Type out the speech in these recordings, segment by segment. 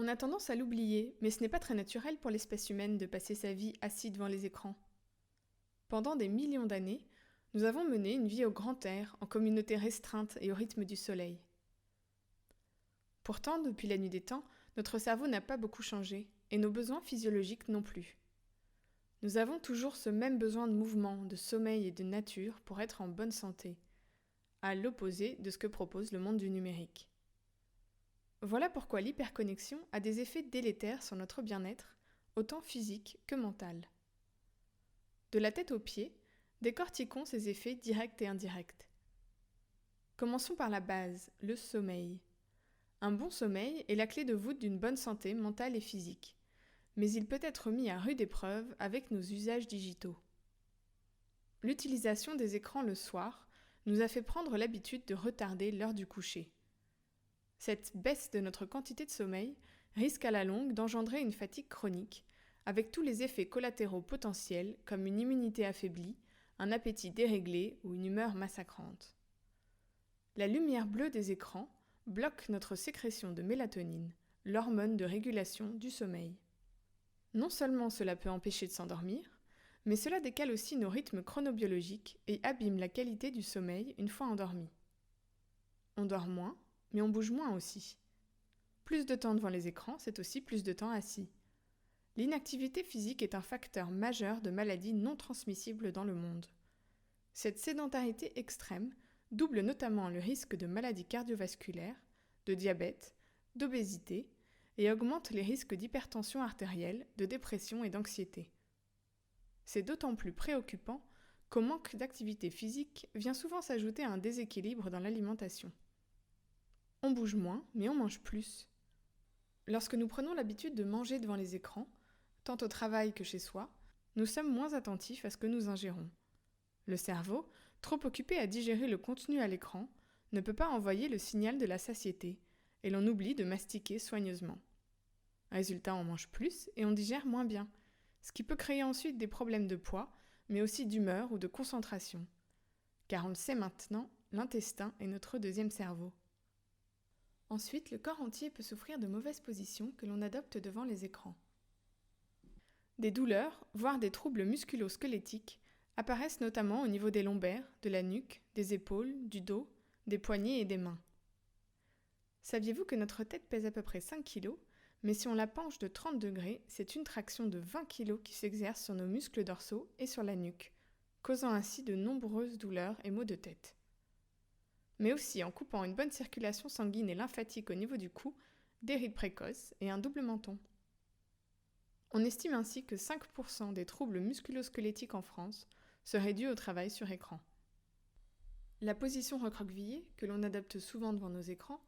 On a tendance à l'oublier, mais ce n'est pas très naturel pour l'espèce humaine de passer sa vie assis devant les écrans. Pendant des millions d'années, nous avons mené une vie au grand air, en communauté restreinte et au rythme du soleil. Pourtant, depuis la nuit des temps, notre cerveau n'a pas beaucoup changé, et nos besoins physiologiques non plus. Nous avons toujours ce même besoin de mouvement, de sommeil et de nature pour être en bonne santé, à l'opposé de ce que propose le monde du numérique. Voilà pourquoi l'hyperconnexion a des effets délétères sur notre bien-être, autant physique que mental. De la tête aux pieds, décortiquons ces effets directs et indirects. Commençons par la base, le sommeil. Un bon sommeil est la clé de voûte d'une bonne santé mentale et physique, mais il peut être mis à rude épreuve avec nos usages digitaux. L'utilisation des écrans le soir nous a fait prendre l'habitude de retarder l'heure du coucher. Cette baisse de notre quantité de sommeil risque à la longue d'engendrer une fatigue chronique, avec tous les effets collatéraux potentiels comme une immunité affaiblie, un appétit déréglé ou une humeur massacrante. La lumière bleue des écrans bloque notre sécrétion de mélatonine, l'hormone de régulation du sommeil. Non seulement cela peut empêcher de s'endormir, mais cela décale aussi nos rythmes chronobiologiques et abîme la qualité du sommeil une fois endormi. On dort moins, mais on bouge moins aussi. Plus de temps devant les écrans, c'est aussi plus de temps assis. L'inactivité physique est un facteur majeur de maladies non transmissibles dans le monde. Cette sédentarité extrême double notamment le risque de maladies cardiovasculaires, de diabète, d'obésité et augmente les risques d'hypertension artérielle, de dépression et d'anxiété. C'est d'autant plus préoccupant qu'au manque d'activité physique vient souvent s'ajouter un déséquilibre dans l'alimentation. On bouge moins, mais on mange plus. Lorsque nous prenons l'habitude de manger devant les écrans, tant au travail que chez soi, nous sommes moins attentifs à ce que nous ingérons. Le cerveau, trop occupé à digérer le contenu à l'écran, ne peut pas envoyer le signal de la satiété, et l'on oublie de mastiquer soigneusement. Résultat, on mange plus et on digère moins bien, ce qui peut créer ensuite des problèmes de poids, mais aussi d'humeur ou de concentration. Car on le sait maintenant, l'intestin est notre deuxième cerveau. Ensuite, le corps entier peut souffrir de mauvaises positions que l'on adopte devant les écrans. Des douleurs, voire des troubles musculo-squelettiques, apparaissent notamment au niveau des lombaires, de la nuque, des épaules, du dos, des poignets et des mains. Saviez-vous que notre tête pèse à peu près 5 kg, mais si on la penche de 30 degrés, c'est une traction de 20 kg qui s'exerce sur nos muscles dorsaux et sur la nuque, causant ainsi de nombreuses douleurs et maux de tête. Mais aussi en coupant une bonne circulation sanguine et lymphatique au niveau du cou, des rides précoces et un double menton. On estime ainsi que 5% des troubles musculo-squelettiques en France seraient dus au travail sur écran. La position recroquevillée, que l'on adopte souvent devant nos écrans,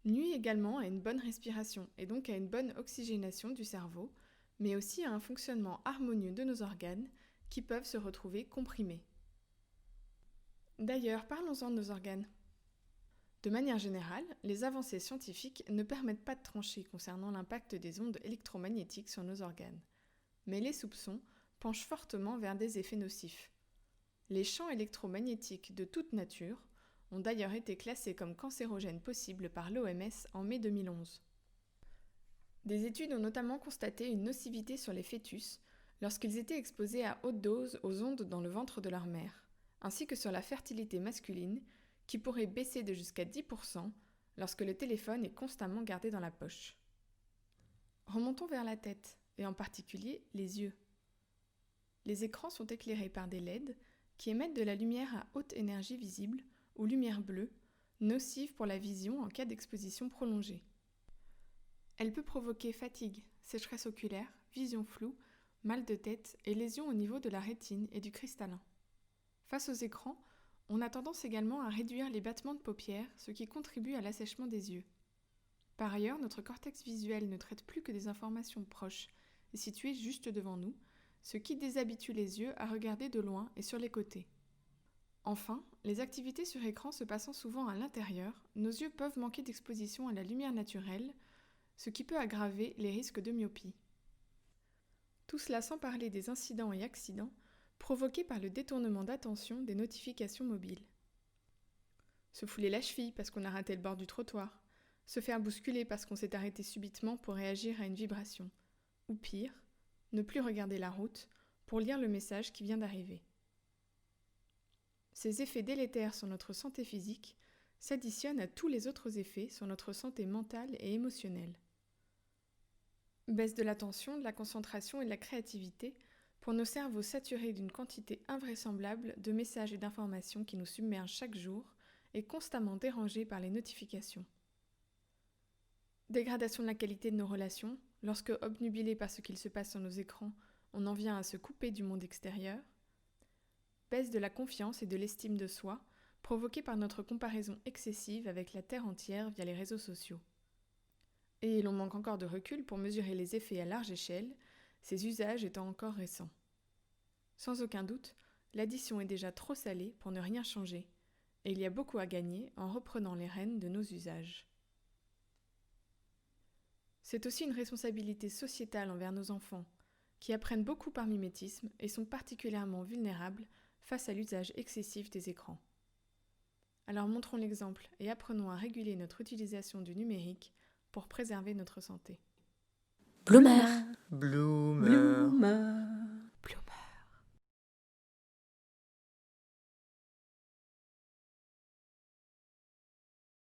nuit également à une bonne respiration et donc à une bonne oxygénation du cerveau, mais aussi à un fonctionnement harmonieux de nos organes qui peuvent se retrouver comprimés. D'ailleurs, parlons-en de nos organes. De manière générale, les avancées scientifiques ne permettent pas de trancher concernant l'impact des ondes électromagnétiques sur nos organes. Mais les soupçons penchent fortement vers des effets nocifs. Les champs électromagnétiques de toute nature ont d'ailleurs été classés comme cancérogènes possibles par l'OMS en mai 2011. Des études ont notamment constaté une nocivité sur les fœtus lorsqu'ils étaient exposés à haute dose aux ondes dans le ventre de leur mère, ainsi que sur la fertilité masculine, qui pourrait baisser de jusqu'à 10% lorsque le téléphone est constamment gardé dans la poche. Remontons vers la tête, et en particulier les yeux. Les écrans sont éclairés par des LED qui émettent de la lumière à haute énergie visible, ou lumière bleue, nocive pour la vision en cas d'exposition prolongée. Elle peut provoquer fatigue, sécheresse oculaire, vision floue, mal de tête et lésions au niveau de la rétine et du cristallin. Face aux écrans, on a tendance également à réduire les battements de paupières, ce qui contribue à l'assèchement des yeux. Par ailleurs, notre cortex visuel ne traite plus que des informations proches et situées juste devant nous, ce qui déshabitue les yeux à regarder de loin et sur les côtés. Enfin, les activités sur écran se passant souvent à l'intérieur, nos yeux peuvent manquer d'exposition à la lumière naturelle, ce qui peut aggraver les risques de myopie. Tout cela sans parler des incidents et accidents provoqués par le détournement d'attention des notifications mobiles. Se fouler la cheville parce qu'on a raté le bord du trottoir, se faire bousculer parce qu'on s'est arrêté subitement pour réagir à une vibration. Ou pire, ne plus regarder la route pour lire le message qui vient d'arriver. Ces effets délétères sur notre santé physique s'additionnent à tous les autres effets sur notre santé mentale et émotionnelle. Baisse de l'attention, de la concentration et de la créativité pour nos cerveaux saturés d'une quantité invraisemblable de messages et d'informations qui nous submergent chaque jour et constamment dérangés par les notifications. Dégradation de la qualité de nos relations, lorsque, obnubilés par ce qu'il se passe sur nos écrans, on en vient à se couper du monde extérieur. Baisse de la confiance et de l'estime de soi, provoquée par notre comparaison excessive avec la Terre entière via les réseaux sociaux. Et l'on manque encore de recul pour mesurer les effets à large échelle, ces usages étant encore récents. Sans aucun doute, l'addition est déjà trop salée pour ne rien changer, et il y a beaucoup à gagner en reprenant les rênes de nos usages. C'est aussi une responsabilité sociétale envers nos enfants, qui apprennent beaucoup par mimétisme et sont particulièrement vulnérables face à l'usage excessif des écrans. Alors montrons l'exemple et apprenons à réguler notre utilisation du numérique pour préserver notre santé. Bloomer.